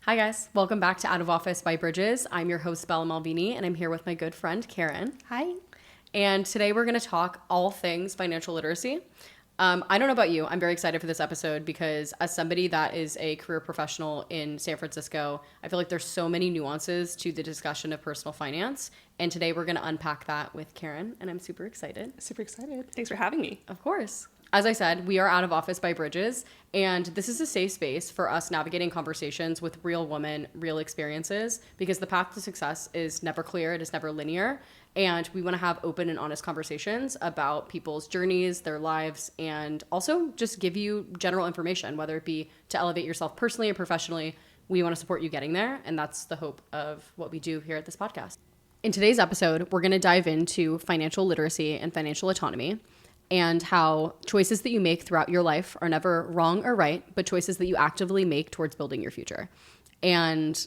Hi guys, welcome back to Out of Office by Bridges. I'm your host Bella Malvini and I'm here with my good friend Karen. Hi. And today we're going to talk all things financial literacy. I don't know about you, I'm very excited for this episode because as somebody that is a career professional in San Francisco, I feel like there's so many nuances to the discussion of personal finance. And today we're going to unpack that with Karen and I'm super excited. Super excited. Thanks for having me. Of course. As I said, we are Out of Office by Bridges, and this is a safe space for us navigating conversations with real women, real experiences, because the path to success is never clear, it is never linear, and we want to have open and honest conversations about people's journeys, their lives, and also just give you general information, whether it be to elevate yourself personally or professionally. We want to support you getting there, and that's the hope of what we do here at this podcast. In today's episode, we're going to dive into financial literacy and financial autonomy, and how choices that you make throughout your life are never wrong or right, but choices that you actively make towards building your future. And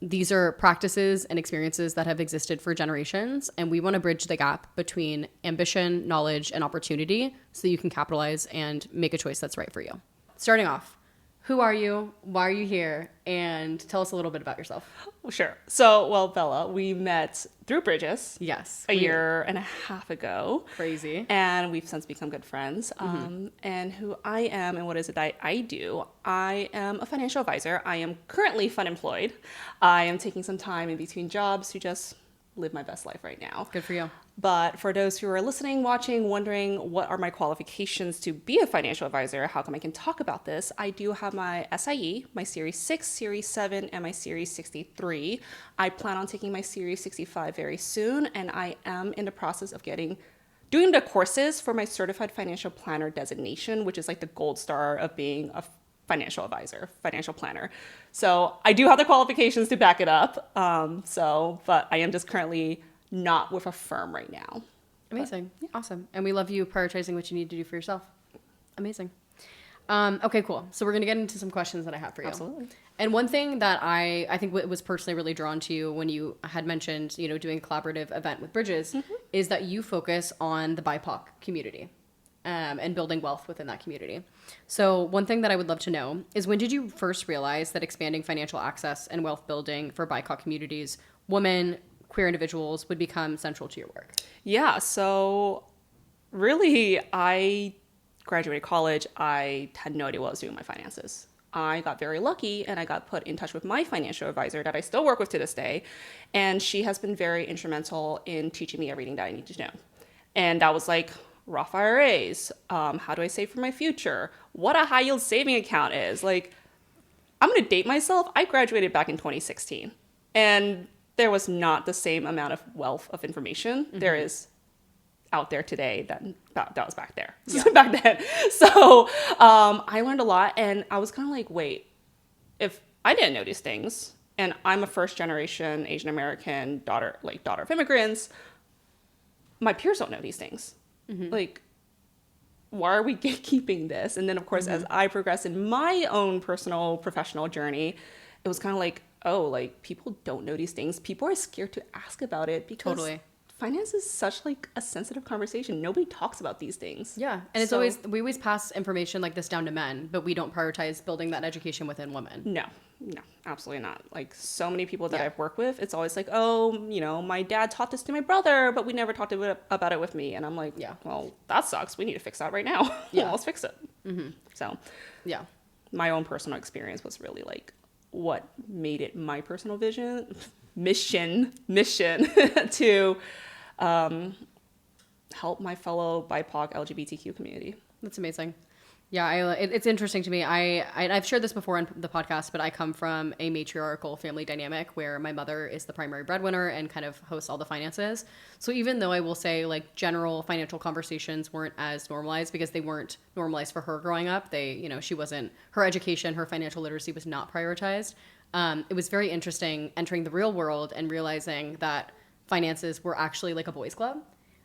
these are practices and experiences that have existed for generations, and we want to bridge the gap between ambition, knowledge, and opportunity so that you can capitalize and make a choice that's right for you. Starting off, who are you? Why are you here? And tell us a little bit about yourself. Well, sure. So, Bella, we met through Bridges. Yes. A year and a half ago. Crazy. And we've since become good friends. And who I am and what is it that I do? I am a financial advisor. I am currently fun employed. I am taking some time in between jobs to just live my best life right now. Good for you. But for those who are listening, watching, wondering what are my qualifications to be a financial advisor, how come I can talk about this, I do have my SIE, my Series 6, Series 7, and my Series 63. I plan on taking my Series 65 very soon, and I am in the process of doing the courses for my Certified Financial Planner designation, which is like the gold star of being a financial advisor, financial planner. So I do have the qualifications to back it up. But I am just currently not with a firm right now. Amazing. But, yeah. Awesome. And we love you prioritizing what you need to do for yourself. Amazing. Okay, cool. So we're going to get into some questions that I have for you. Absolutely. And one thing that I think was personally really drawn to you when you had mentioned, doing a collaborative event with Bridges is that you focus on the BIPOC community. And building wealth within that community. So one thing that I would love to know is, when did you first realize that expanding financial access and wealth building for BIPOC communities, women, queer individuals, would become central to your work? Yeah, so really, I graduated college. I had no idea what I was doing with my finances. I got very lucky and I got put in touch with my financial advisor that I still work with to this day. And she has been very instrumental in teaching me everything that I need to know. And that was like Roth IRAs, how do I save for my future, what a high yield saving account is. Like, I'm going to date myself. I graduated back in 2016 and there was not the same amount of wealth of information there is out there today that was back there. Yeah. Back then. So I learned a lot, and I was kind of like, wait, if I didn't know these things, and I'm a first generation Asian American daughter of immigrants, my peers don't know these things. Like, why are we gatekeeping this? And then, of course, as I progressed in my own personal professional journey, it was kind of like, oh, like, people don't know these things. People are scared to ask about it because finance is such like a sensitive conversation. Nobody talks about these things. Yeah. And we always pass information like this down to men, but we don't prioritize building that education within women. No, absolutely not. Like, so many people that I've worked with, it's always like, oh, my dad taught this to my brother, but we never talked about it with me. And I'm like, yeah, well, that sucks. We need to fix that right now. Yeah. Let's fix it. So yeah, my own personal experience was really like what made it my personal mission to help my fellow BIPOC LGBTQ community. That's amazing. Yeah, it's interesting to me. I've shared this before on the podcast, but I come from a matriarchal family dynamic where my mother is the primary breadwinner and kind of hosts all the finances. So even though I will say like general financial conversations weren't as normalized because they weren't normalized for her growing up, she wasn't, her education, her financial literacy was not prioritized. It was very interesting entering the real world and realizing that finances were actually like a boys' club.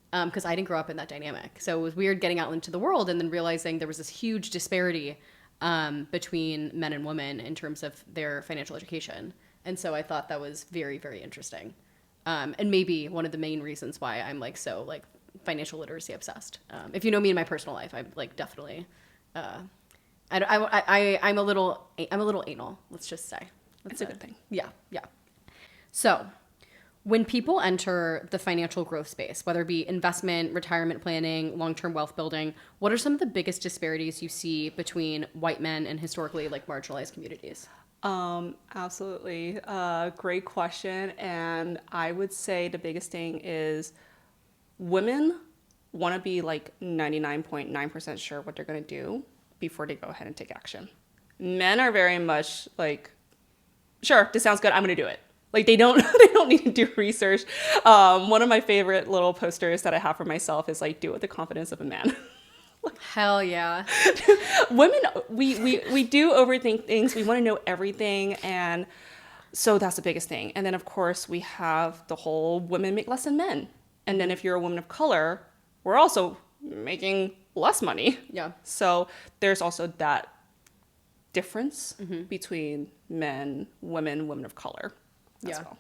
Because I didn't grow up in that dynamic. So it was weird getting out into the world and then realizing there was this huge disparity between men and women in terms of their financial education. And so I thought that was very, very interesting. And maybe one of the main reasons why I'm like so like financial literacy obsessed. If you know me in my personal life, I'm like definitely I'm a little anal, let's just say. It's a good thing. Yeah, yeah. So, when people enter the financial growth space, whether it be investment, retirement planning, long-term wealth building, what are some of the biggest disparities you see between white men and historically like marginalized communities? Absolutely. Great question. And I would say the biggest thing is women want to be like 99.9% sure what they're going to do before they go ahead and take action. Men are very much like, sure, this sounds good, I'm going to do it. Like they don't they don't need to do research. One of my favorite little posters that I have for myself is like, do it with the confidence of a man. Hell yeah. Women, we do overthink things. We want to know everything. And so that's the biggest thing. And then, of course, we have the whole women make less than men. And then if you're a woman of color, we're also making less money. Yeah. So there's also that difference between men, women of color as well.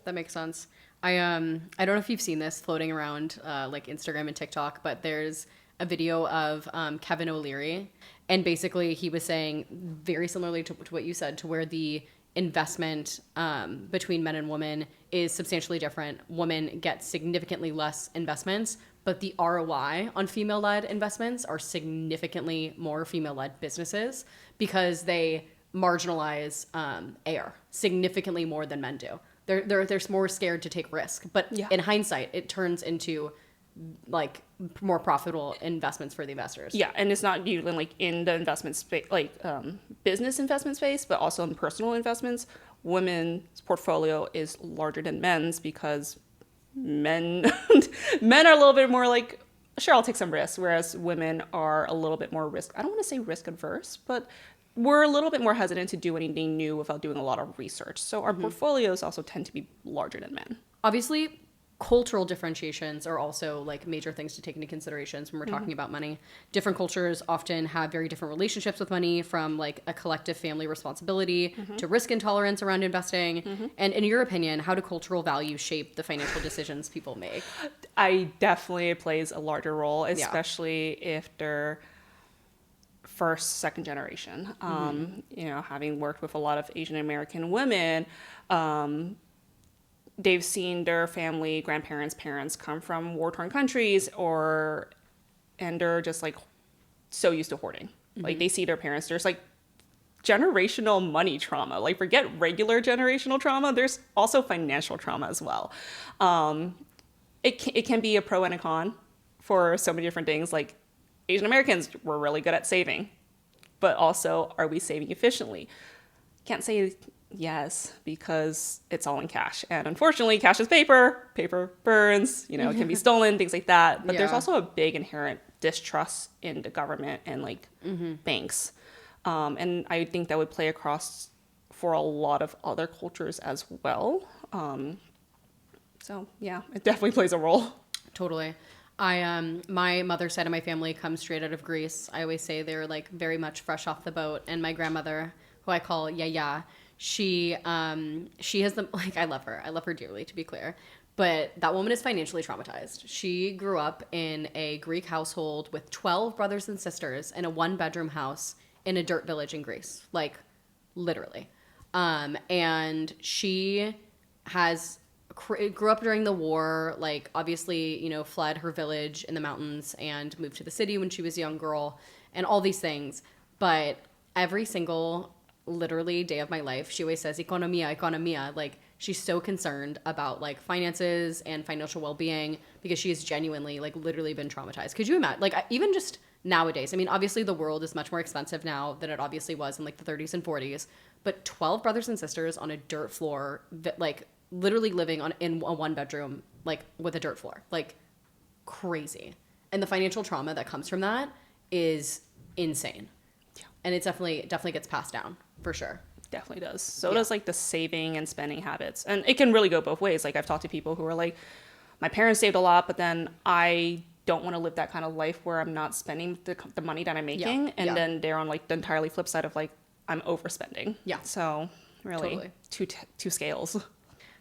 That makes sense. I don't know if you've seen this floating around like Instagram and TikTok, but there's a video of Kevin O'Leary, and basically he was saying very similarly to what you said, to where the investment between men and women is substantially different. Women get significantly less investments, but the ROI on female-led investments are significantly more female-led businesses because they marginalize AIR significantly more than men do. They're more scared to take risk, but in hindsight, it turns into like more profitable investments for the investors. Yeah, and it's not even like in the investment space, like business investment space, but also in personal investments. Women's portfolio is larger than men's because men are a little bit more like, sure, I'll take some risks, whereas women are a little bit more risk. I don't want to say risk adverse, but we're a little bit more hesitant to do anything new without doing a lot of research. So our portfolios also tend to be larger than men. Obviously, cultural differentiations are also like major things to take into considerations when we're talking about money. Different cultures often have very different relationships with money, from like a collective family responsibility to risk intolerance around investing. And in your opinion, how do cultural values shape the financial decisions people make? I definitely, it plays a larger role, especially if they're first, second generation. You know, having worked with a lot of Asian American women, they've seen their family, grandparents, parents come from war-torn countries, and they're just like so used to hoarding. Like they see their parents, there's like generational money trauma. Like forget regular generational trauma, there's also financial trauma as well. It can be a pro and a con for so many different things. Like Asian Americans were really good at saving, but also, are we saving efficiently? Can't say yes, because it's all in cash. And unfortunately, cash is paper. Paper burns, you know, it can be stolen, things like that. But there's also a big inherent distrust in the government and like banks. And I think that would play across for a lot of other cultures as well. So yeah, it definitely plays a role. Totally. My mother's side of my family comes straight out of Greece. I always say they're like very much fresh off the boat. And my grandmother, who I call Yaya, she has the, like, I love her dearly, to be clear, but that woman is financially traumatized. She grew up in a Greek household with 12 brothers and sisters in a 1-bedroom house in a dirt village in Greece, like literally. And she grew up during the war, like obviously, you know, fled her village in the mountains and moved to the city when she was a young girl and all these things. But every single literally day of my life, she always says economia. Like she's so concerned about like finances and financial well-being because she has genuinely like literally been traumatized. Could you imagine, like even just nowadays, I mean, obviously the world is much more expensive now than it obviously was in like the 30s and 40s, but 12 brothers and sisters on a dirt floor, like literally living in a 1-bedroom, like with a dirt floor, like crazy. And the financial trauma that comes from that is insane. Yeah. And it definitely gets passed down for sure. Definitely does. So does like the saving and spending habits. And it can really go both ways. Like I've talked to people who are like, my parents saved a lot, but then I don't want to live that kind of life where I'm not spending the money that I'm making. Yeah. And then they're on like the entirely flip side of like, I'm overspending. Yeah. So really two scales.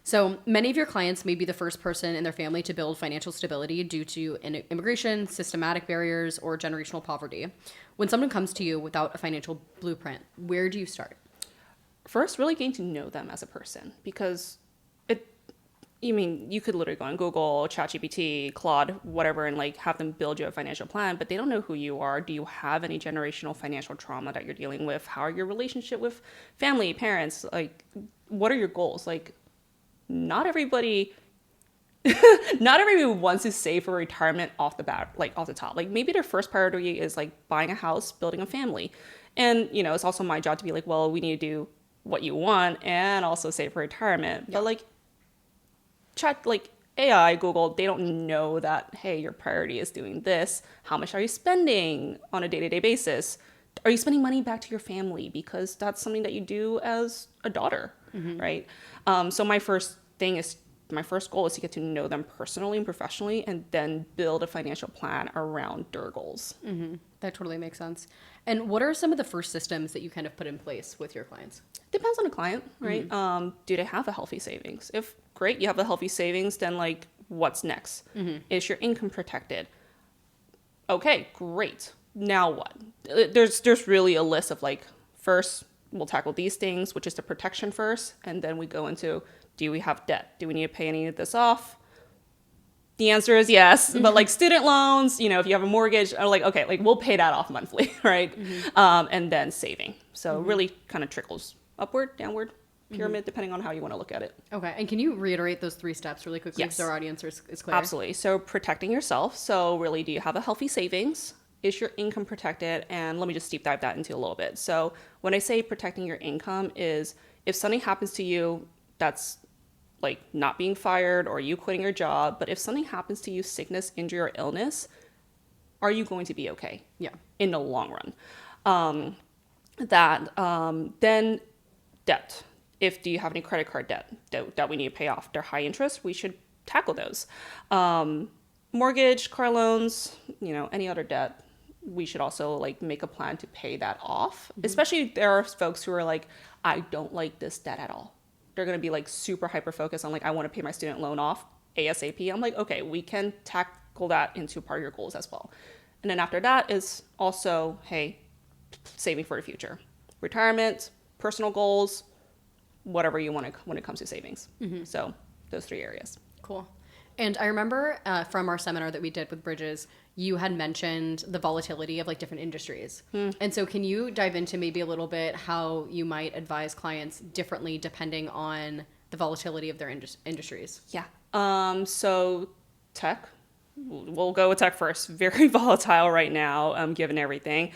So many of your clients may be the first person in their family to build financial stability due to immigration, systematic barriers, or generational poverty. When someone comes to you without a financial blueprint, where do you start? first really getting to know them as a person, because you could literally go on Google, ChatGPT, Claude, whatever, and like have them build you a financial plan, but they don't know who you are. Do you have any generational financial trauma that you're dealing with? How are your relationship with family, parents? Like, what are your goals? Like, not everybody wants to save for retirement off the bat, like off the top. Like maybe their first priority is like buying a house, building a family. And, it's also my job to be like, well, we need to do what you want and also save for retirement. Yeah. But like AI, Google, they don't know that, hey, your priority is doing this. How much are you spending on a day-to-day basis? Are you spending money back to your family? Because that's something that you do as a daughter, right? So my first goal is to get to know them personally and professionally, and then build a financial plan around their goals. That totally makes sense. And what are some of the first systems that you kind of put in place with your clients? Depends on the client, right? Do they have a healthy savings? If great, you have a healthy savings, then like what's next? Is your income protected? Okay, great. Now what? There's really a list of like, first we'll tackle these things, which is the protection first, and then we go into, do we have debt? Do we need to pay any of this off? The answer is yes, but like student loans, if you have a mortgage, are like, okay, like we'll pay that off monthly, right? And then saving. So really kind of trickles upward, downward, pyramid, depending on how you want to look at it. Okay, and can you reiterate those 3 steps really quickly so our audience is clear? Absolutely. So protecting yourself. So really, do you have a healthy savings? Is your income protected? And let me just deep dive that into a little bit. So when I say protecting your income is if something happens to you that's like not being fired or you quitting your job, but if something happens to you, sickness, injury, or illness, are you going to be okay? Yeah. In the long run. Then debt. Do you have any credit card debt that we need to pay off? They're high interest. We should tackle those. Mortgage, car loans, any other debt. We should also like make a plan to pay that off. Especially if there are folks who are like, I don't like this debt at all. They're going to be like super hyper focused on like, I want to pay my student loan off ASAP. I'm like, okay, we can tackle that into part of your goals as well. And then after that is also, hey, saving for the future, retirement, personal goals, whatever you want to when it comes to savings. So those 3 areas. Cool. And I remember from our seminar that we did with Bridges, you had mentioned the volatility of like different industries. And so can you dive into maybe a little bit how you might advise clients differently depending on the volatility of their industries? Yeah. So tech, we'll go with tech first. Very volatile right now, given everything.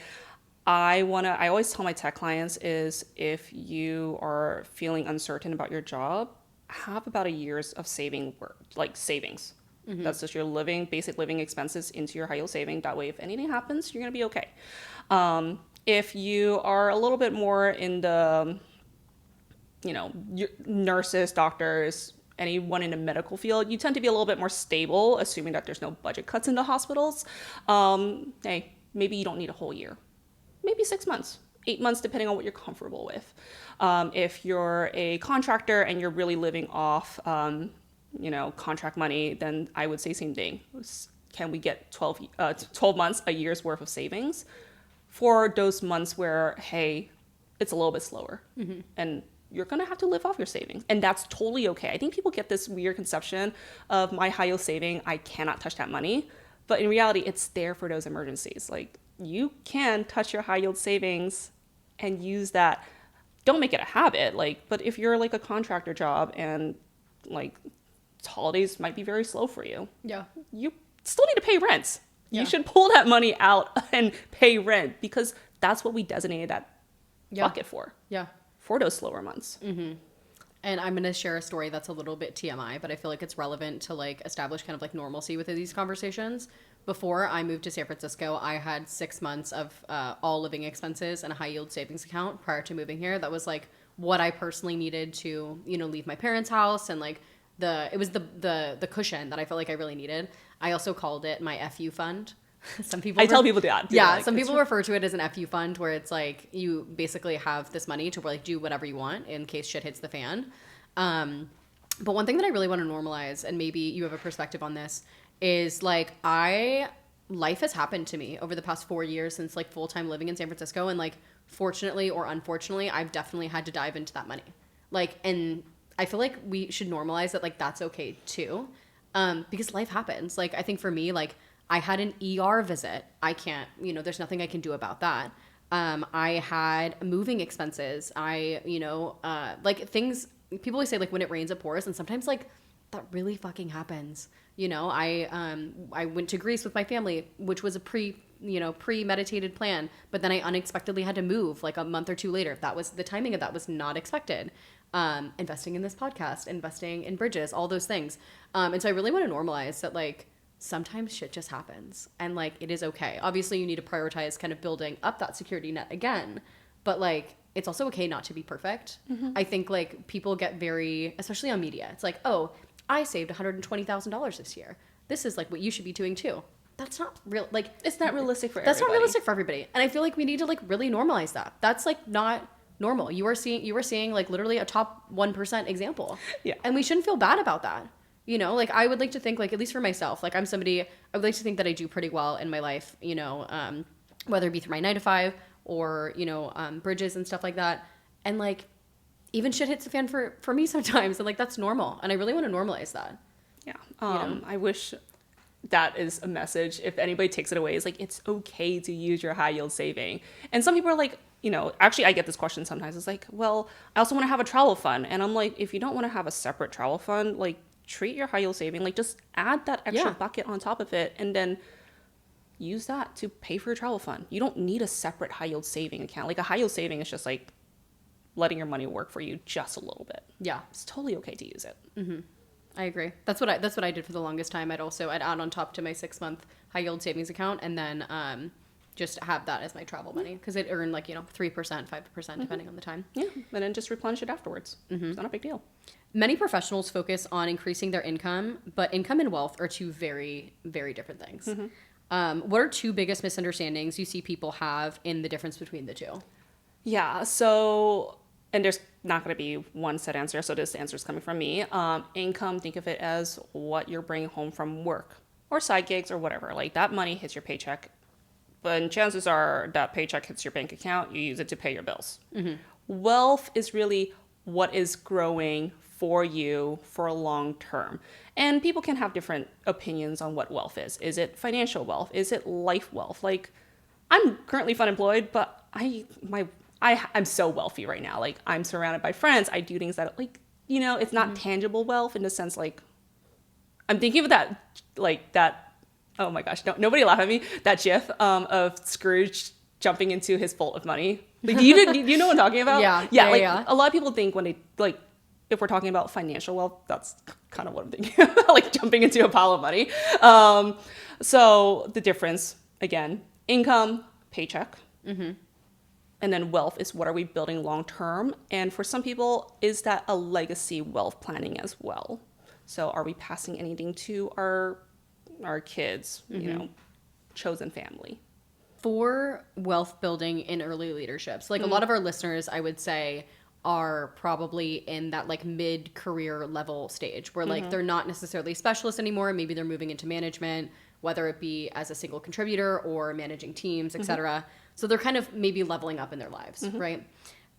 I always tell my tech clients is if you are feeling uncertain about your job, have about a year's of savings. That's just your basic living expenses into your high yield saving. That way, if anything happens, you're going to be okay. If you are a little bit more in the, nurses, doctors, anyone in the medical field, you tend to be a little bit more stable, assuming that there's no budget cuts into hospitals. Hey, maybe you don't need a whole year. Maybe 6 months, 8 months, depending on what you're comfortable with. If you're a contractor and you're really living off, contract money, then I would say same thing. Can we get 12 months, a year's worth of savings for those months where, hey, it's a little bit slower and you're going to have to live off your savings. And that's totally okay. I think people get this weird conception of my high yield saving, I cannot touch that money. But in reality, it's there for those emergencies. Like, you can touch your high yield savings and use that. Don't make it a habit, but if you're like a contractor job and like holidays might be very slow for you. Yeah. You still need to pay rent. Yeah. You should pull that money out and pay rent because that's what we designated that bucket for. Yeah. For those slower months. And I'm going to share a story that's a little bit TMI, but I feel like it's relevant to like establish kind of like normalcy within these conversations. Before I moved to San Francisco, I had 6 months of all living expenses and a high yield savings account prior to moving here. That was like what I personally needed to, leave my parents' house, and like it was the cushion that I felt like I really needed. I also called it my FU fund. Some people tell people that. Some people refer to it as an FU fund, where it's like you basically have this money to like do whatever you want in case shit hits the fan. But one thing that I really want to normalize, and maybe you have a perspective on this, is like I life has happened to me over the past 4 years since like full-time living in San Francisco. And like, fortunately or unfortunately, I've definitely had to dive into that money. Like, and I feel like we should normalize that, like, that's okay too. Because life happens. Like, I think for me, like, I had an ER visit. I can't, there's nothing I can do about that. I had moving expenses. Like things, people always say like when it rains, it pours. And sometimes like that really fucking happens. I went to Greece with my family, which was a premeditated plan, but then I unexpectedly had to move like a month or two later. The timing of that was not expected. Investing in this podcast, investing in bridges, all those things. And so I really want to normalize that, like, sometimes shit just happens and like it is okay. Obviously you need to prioritize kind of building up that security net again, but like it's also okay not to be perfect. I think like people get very, especially on media, it's like, oh, I saved $120,000 this year, this is like what you should be doing too. That's not real. Like, it's not realistic for that's everybody. Not realistic for everybody. And I feel like we need to like really normalize that. That's like not normal. You were seeing like literally a top 1% example. Yeah. And we shouldn't feel bad about that. Like I would like to think, like, at least for myself, like I'm somebody, I would like to think that I do pretty well in my life, whether it be through my 9 to 5 or, bridges and stuff like that. And like, even shit hits the fan for me sometimes. And like, that's normal. And I really want to normalize that. Yeah. I wish that is a message. If anybody takes it away, is like, it's okay to use your high yield saving. And some people are like, actually I get this question sometimes. It's like, well, I also want to have a travel fund. And I'm like, if you don't want to have a separate travel fund, like, treat your high yield saving, like just add that extra bucket on top of it and then use that to pay for your travel fund. You don't need a separate high yield saving account. Like a high yield saving is just like letting your money work for you just a little bit. Yeah. It's totally okay to use it. Mm-hmm. I agree. That's what I did for the longest time. I'd add on top to my 6-month high yield savings account and then just have that as my travel money because it earned like 3%, 5% depending on the time. Yeah, and then just replenish it afterwards. It's not a big deal. Many professionals focus on increasing their income, but income and wealth are two very, very different things. What are two biggest misunderstandings you see people have in the difference between the two? Yeah, so, and there's not going to be one set answer, so this answer is coming from me. Income, think of it as what you're bringing home from work or side gigs or whatever. Like that money hits your paycheck, but chances are that paycheck hits your bank account, you use it to pay your bills. Wealth is really what is growing for you for a long term. And people can have different opinions on what wealth is. Is it financial wealth? Is it life wealth? Like, I'm currently unemployed, but I'm so wealthy right now. Like, I'm surrounded by friends. I do things that, like, it's not tangible wealth in the sense, like, I'm thinking of that, like, that, oh my gosh, nobody laugh at me, that gif of Scrooge jumping into his vault of money. Like, do you know what I'm talking about? Yeah. A lot of people think when they, like, if we're talking about financial wealth, that's kind of what I'm thinking about, like jumping into a pile of money. So the difference, again, income, paycheck, and then wealth is what are we building long term? And for some people, is that a legacy wealth planning as well? So are we passing anything to our kids, chosen family? For wealth building in early leaderships, like a lot of our listeners, I would say, are probably in that like mid-career level stage where like they're not necessarily specialists anymore. Maybe they're moving into management, whether it be as a single contributor or managing teams, etc. So they're kind of maybe leveling up in their lives, right?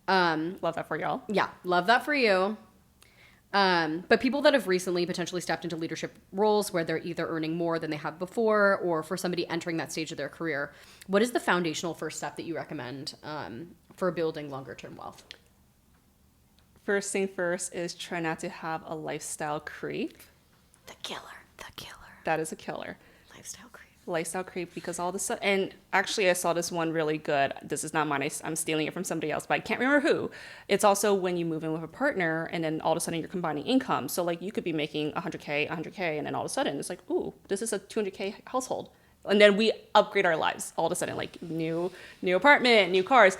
Love that for y'all. Yeah, love that for you. But people that have recently potentially stepped into leadership roles where they're either earning more than they have before or for somebody entering that stage of their career, what is the foundational first step that you recommend for building longer-term wealth? First thing first is try not to have a lifestyle creep. The killer. That is a killer. Lifestyle creep, because all of a sudden, and actually I saw this one really good. This is not mine. I'm stealing it from somebody else, but I can't remember who. It's also when you move in with a partner and then all of a sudden you're combining income. So like you could be making 100K, and then all of a sudden it's like, ooh, this is a 200K household. And then we upgrade our lives all of a sudden, like new apartment, new cars.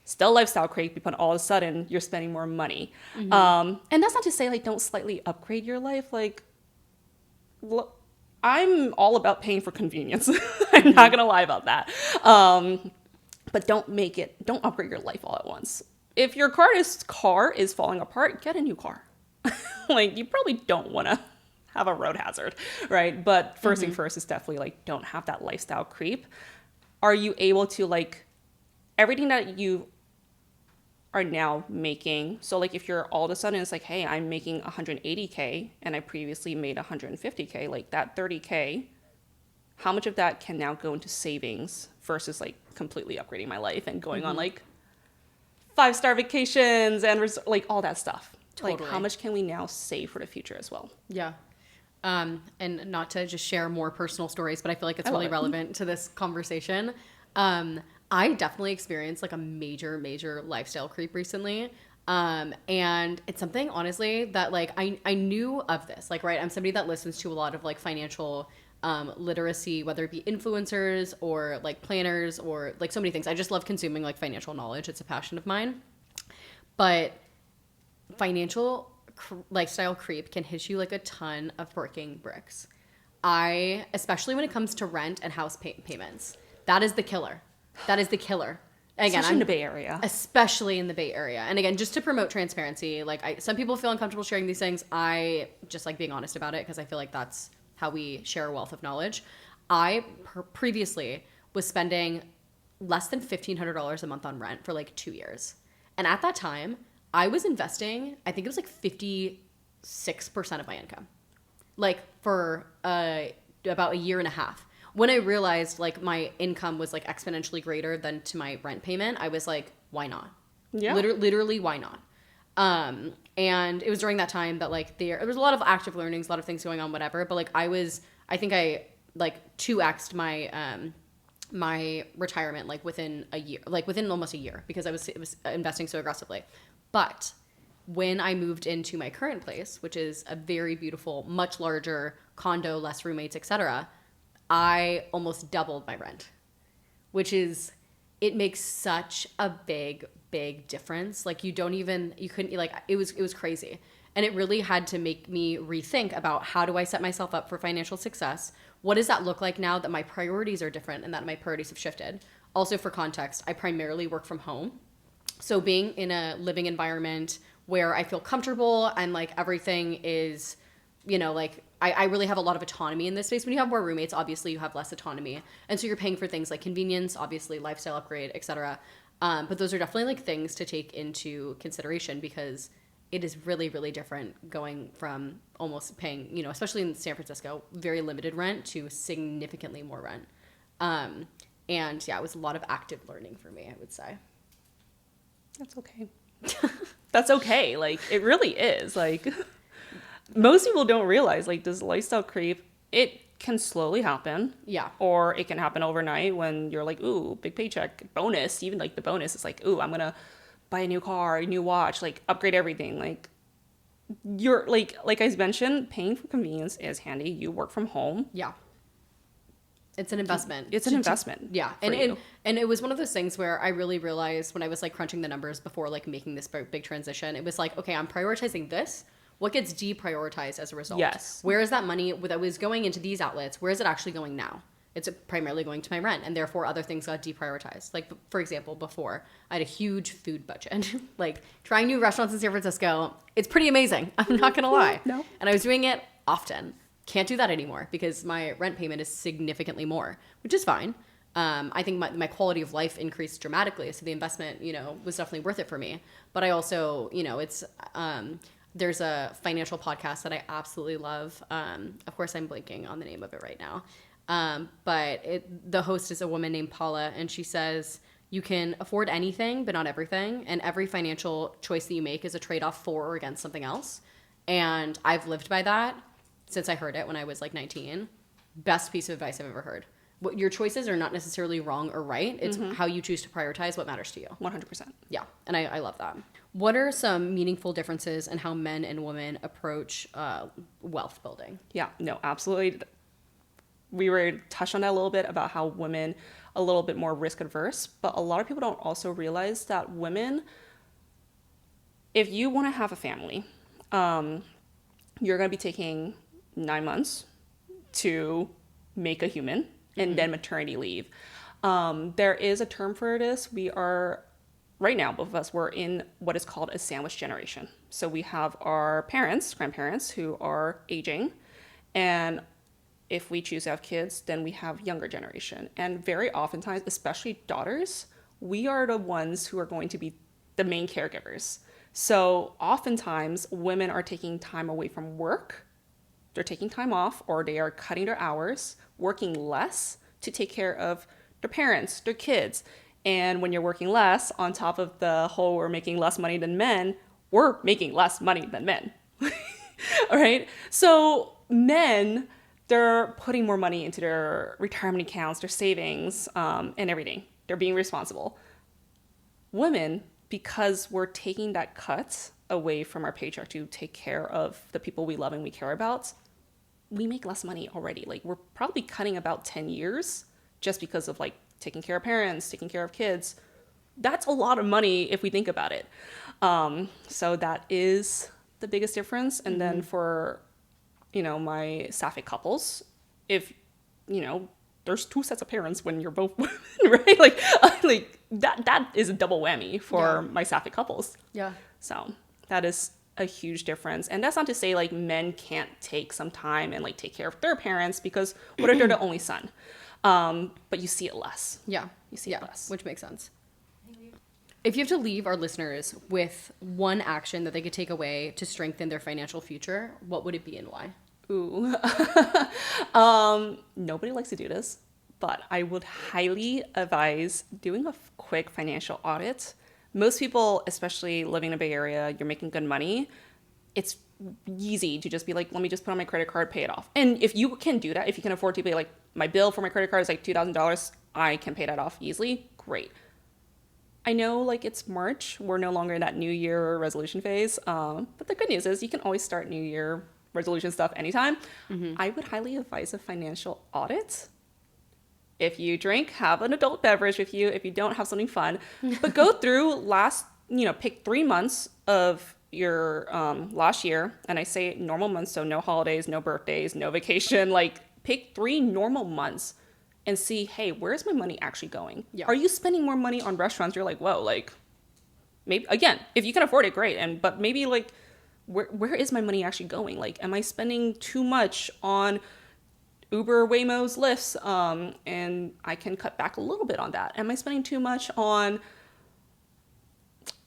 Still lifestyle creep, but all of a sudden you're spending more money. And that's not to say like don't slightly upgrade your life. Like, I'm all about paying for convenience. I'm not gonna lie about that. But don't upgrade your life all at once. If your car is falling apart, get a new car. Like you probably don't wanna have a road hazard, right? But first thing first is definitely like don't have that lifestyle creep. Are you able to like everything that you are now making? So like if you're all of a sudden it's like, hey, I'm making 180K and I previously made 150K, like that 30K, how much of that can now go into savings versus like completely upgrading my life and going on like 5-star vacations and like all that stuff. Totally. Like how much can we now save for the future as well? Yeah. And not to just share more personal stories, but I feel like it's really relevant to this conversation. I definitely experienced like a major lifestyle creep recently. And it's something honestly that like I knew of this, like, right. I'm somebody that listens to a lot of like financial literacy, whether it be influencers or like planners or like so many things. I just love consuming like financial knowledge. It's a passion of mine. But financial lifestyle creep can hit you like a ton of freaking bricks. Especially when it comes to rent and house payments, that is the killer. That is the killer. Again, especially in the Bay Area. Especially in the Bay Area. And again, just to promote transparency, like some people feel uncomfortable sharing these things. I just like being honest about it because I feel like that's how we share a wealth of knowledge. I previously was spending less than $1,500 a month on rent for like 2 years. And at that time, I was investing, I think it was like 56% of my income, like for about a year and a half. When I realized like my income was like exponentially greater than to my rent payment, I was like, why not? Yeah. Literally, why not? And it was during that time that like there was a lot of active learnings, a lot of things going on, whatever. But like I think I like 2x'd my my retirement like within a year, like within almost a year, because I was investing so aggressively. But when I moved into my current place, which is a very beautiful, much larger condo, less roommates, etc., I almost doubled my rent, which is, it makes such a big difference. Like you couldn't, like, it was crazy. And it really had to make me rethink about how do I set myself up for financial success? What does that look like now that my priorities are different and that my priorities have shifted? Also, for context, I primarily work from home. So being in a living environment where I feel comfortable and like everything is, like I really have a lot of autonomy in this space. When you have more roommates, obviously you have less autonomy. And so you're paying for things like convenience, obviously lifestyle upgrade, etc. But those are definitely like things to take into consideration because it is really different going from almost paying, especially in San Francisco, very limited rent to significantly more rent. And yeah, it was a lot of active learning for me, I would say. That's okay. That's okay. Like, it really is. Like, most people don't realize, like, this lifestyle creep, it can slowly happen. Yeah. Or it can happen overnight when you're like, ooh, big paycheck, bonus. Even, like, the bonus is like, ooh, I'm going to buy a new car, a new watch, like, upgrade everything. Like, you're, like I mentioned, paying for convenience is handy. You work from home. Yeah. It's an investment. It's an investment. Yeah. And it was one of those things where I really realized when I was like crunching the numbers before like making this big transition, it was like, okay, I'm prioritizing this. What gets deprioritized as a result? Yes. Where is that money that was going into these outlets? Where is it actually going now? It's primarily going to my rent, and therefore other things got deprioritized. Like, for example, before I had a huge food budget. Like, trying new restaurants in San Francisco, it's pretty amazing. I'm not going to lie. No. And I was doing it often. Can't do that anymore because my rent payment is significantly more, which is fine. I think my quality of life increased dramatically. So the investment, was definitely worth it for me. But I also, it's, there's a financial podcast that I absolutely love. Of course, I'm blanking on the name of it right now. But the host is a woman named Paula, and she says, you can afford anything, but not everything. And every financial choice that you make is a trade-off for or against something else. And I've lived by that since I heard it when I was like 19. Best piece of advice I've ever heard. What your choices are not necessarily wrong or right. It's how you choose to prioritize what matters to you. 100%. Yeah. And I love that. What are some meaningful differences in how men and women approach wealth building? Yeah, no, absolutely. We were touched on that a little bit about how women a little bit more risk adverse, but a lot of people don't also realize that women, if you want to have a family, you're going to be taking 9 months to make a human and then maternity leave. There is a term for this. We are, right now, both of us, we're in what is called a sandwich generation. So we have our parents, grandparents, who are aging, And if we choose to have kids, then we have younger generation. And very oftentimes, especially daughters, we are the ones who are going to be the main caregivers. So oftentimes women are taking time away from work, they're taking time off, or they are cutting their hours, working less to take care of their parents, their kids. And when you're working less, on top of the whole we're making less money than men, we're making less money than men. All right. So men, they're putting more money into their retirement accounts, their savings, and everything. They're being responsible. Women, because we're taking that cut away from our paycheck to take care of the people we love and we care about, we make less money already. Like we're probably cutting about 10 years just because of like taking care of parents, taking care of kids. That's a lot of money if we think about it. So that is the biggest difference. And then for, my sapphic couples, if, there's two sets of parents when you're both women, right? Like that is a double whammy for my sapphic couples. Yeah. So that is a huge difference. And that's not to say like men can't take some time and like take care of their parents, because what if they're the only son? But you see it less. Yeah. You see it less. Which makes sense. If you have to leave our listeners with one action that they could take away to strengthen their financial future, what would it be and why? Ooh. Nobody likes to do this, but I would highly advise doing a quick financial audit. Most people, especially living in the Bay Area, you're making good money. It's easy to just be like, let me just put on my credit card, pay it off. And if you can do that, if you can afford to pay, like my bill for my credit card is like $2,000, I can pay that off easily. Great. I know like it's March, we're no longer in that New Year resolution phase. But the good news is you can always start New Year resolution stuff anytime. I would highly advise a financial audit. If you drink, have an adult beverage with you. If you don't, have something fun. But go through pick 3 months of your last year. And I say normal months, so no holidays, no birthdays, no vacation. Like pick 3 normal months and see, hey, where's my money actually going? Yeah. Are you spending more money on restaurants? You're like, whoa, like maybe, again, if you can afford it, great. But maybe like, where is my money actually going? Like, am I spending too much on Uber, Waymo's, Lyfts? And I can cut back a little bit on that. Am I spending too much on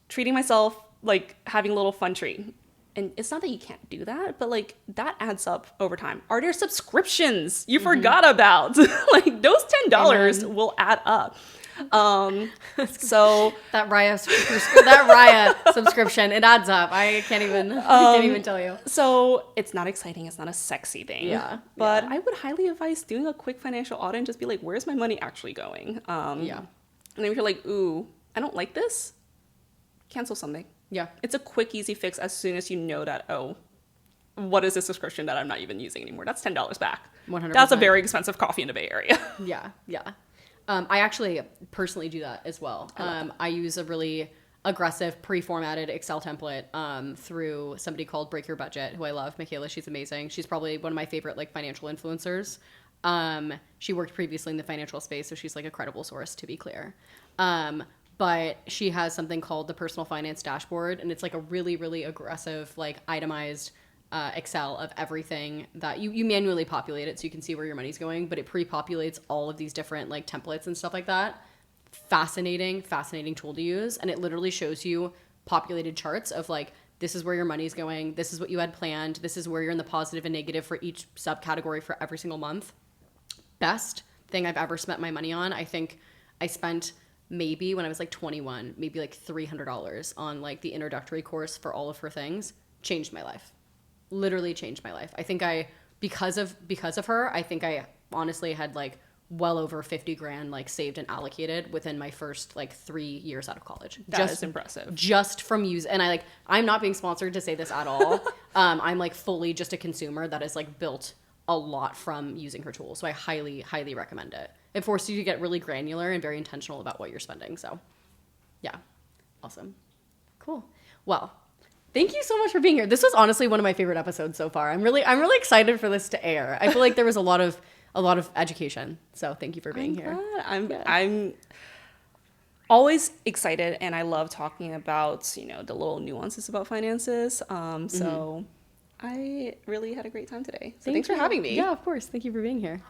treating myself, like having a little fun treat? And it's not that you can't do that, but like that adds up over time. Are there subscriptions you forgot about? Like those $10 will add up. So that Raya subscription, it adds up. I can't even tell you. So it's not exciting. It's not a sexy thing. Yeah. But I would highly advise doing a quick financial audit and just be like, where's my money actually going? And then if you're like, ooh, I don't like this, cancel something. Yeah. It's a quick, easy fix as soon as you know that, oh, what is this subscription that I'm not even using anymore? That's $10 back. 100%. That's a very expensive coffee in the Bay Area. Yeah. I actually personally do that as well. I use a really aggressive pre-formatted Excel template through somebody called Break Your Budget, who I love. Michaela, she's amazing. She's probably one of my favorite like financial influencers. She worked previously in the financial space, so she's like a credible source, to be clear. But she has something called the Personal Finance Dashboard, and it's like a really, really aggressive, like itemized Excel of everything that you manually populate it so you can see where your money's going, but it pre-populates all of these different like templates and stuff like that. Fascinating tool to use. And it literally shows you populated charts of like, this is where your money's going. This is what you had planned. This is where you're in the positive and negative for each subcategory for every single month. Best thing I've ever spent my money on. I think I spent maybe when I was like 21, maybe like $300 on like the introductory course for all of her things. Changed my life. Literally changed my life. I think because of her, I think I honestly had like well over 50 grand like saved and allocated within my first like 3 years out of college. That is impressive. Just from and I'm not being sponsored to say this at all. I'm like fully just a consumer that is like built a lot from using her tools. So I highly, highly recommend it. It forces you to get really granular and very intentional about what you're spending. So yeah, awesome. Cool. Well, thank you so much for being here. This was honestly one of my favorite episodes so far. I'm really excited for this to air. I feel like there was a lot of education. So thank you for being here. I'm always excited, and I love talking about, the little nuances about finances. So I really had a great time today. So Thank thanks for you. having me. Yeah, of course. Thank you for being here.